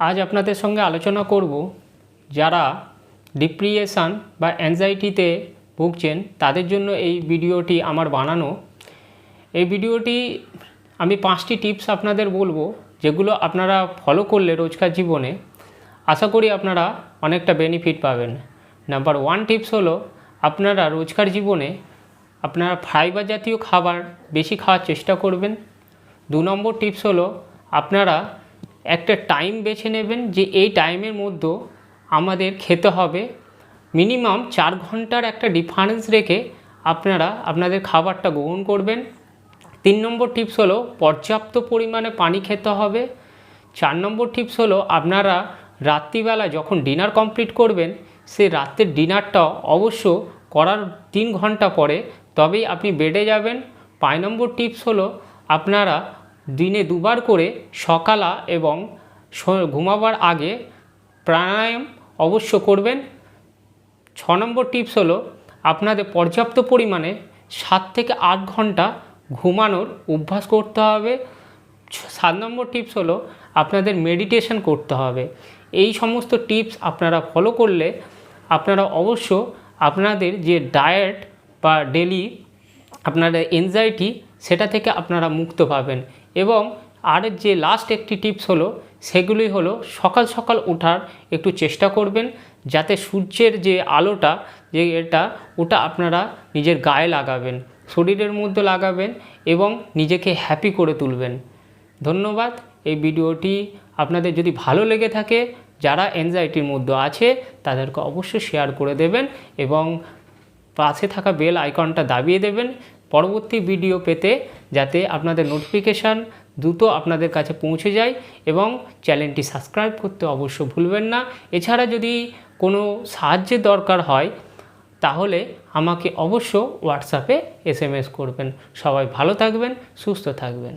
आज আপনাদের সঙ্গে আলোচনা করব যারা ডিপ্রেশন বা অ্যাংজাইটিতে ভুগছেন তাদের জন্য এই ভিডিওটি আমার বানানো। এই ভিডিওটি আমি 5টি টিপস আপনাদের বলবো যেগুলো আপনারা ফলো করলে রোজকার জীবনে আশা করি আপনারা অনেকটা বেনিফিট পাবেন। নাম্বার 1 টিপস হলো আপনারা রোজকার জীবনে আপনারা ফাইবার জাতীয় খাবার বেশি খাওয়ার চেষ্টা করবেন। 2 নম্বর টিপস হলো আপনারা একটা টাইম বেছে নেবেন যে এই টাইমের মধ্যে আমাদের খেতে হবে, মিনিমাম 4 ঘন্টার একটা ডিফারেন্স রেখে আপনারা আপনাদের খাবারটা গ্রহণ করবেন। 3 নম্বর টিপস হলো পর্যাপ্ত পরিমাণে পানি খেতে হবে। 4 নম্বর টিপস হলো আপনারা রাত্রিবেলা যখন ডিনার কমপ্লিট করবেন সেই রাতের ডিনারটা অবশ্য করার 3 ঘন্টা পরে তবেই আপনি বেডে যাবেন। 5 নম্বর টিপস হলো আপনারা দিনে 2 বার করে সকালা এবং ঘুমাবার আগে প্রাণায়াম অবশ্য করবেন। 6 নম্বর টিপস হলো আপনাদের পর্যাপ্ত পরিমাণে 7 থেকে 8 ঘন্টা ঘুমানোর অভ্যাস করতে হবে। 7 নম্বর টিপস হলো আপনাদের মেডিটেশন করতে হবে। এই সমস্ত টিপস আপনারা ফলো করলে আপনারা অবশ্য আপনাদের যে ডায়েট বা ডেলি আপনাদের এনজাইটি সেটা থেকে আপনারা মুক্ত পাবেন। এবং আর যে লাস্ট একটি টিপস হলো সেগুলি হলো সকাল সকাল ওঠার একটু চেষ্টা করবেন যাতে সূর্যের যে আলোটা যে ওটা আপনারা নিজের গায়ে লাগাবেন, শরীরের মধ্যে লাগাবেন এবং নিজেকে হ্যাপি করে তুলবেন। ধন্যবাদ। এই ভিডিওটি আপনাদের যদি ভালো লেগে থাকে যারা এনজাইটির মধ্যে আছে তাদেরকে অবশ্যই শেয়ার করে দেবেন এবং পাশে থাকা বেল আইকনটা দাবিয়ে দেবেন পরবর্তী ভিডিও পেতে, যাতে আপনাদের নোটিফিকেশান দ্রুত আপনাদের কাছে পৌঁছে যায়। এবং চ্যানেলটি সাবস্ক্রাইব করতে অবশ্য ভুলবেন না। এছাড়া যদি কোনো সাহায্যের দরকার হয় তাহলে আমাকে অবশ্য হোয়াটসঅ্যাপে SMS করবেন। সবাই ভালো থাকবেন, সুস্থ থাকবেন।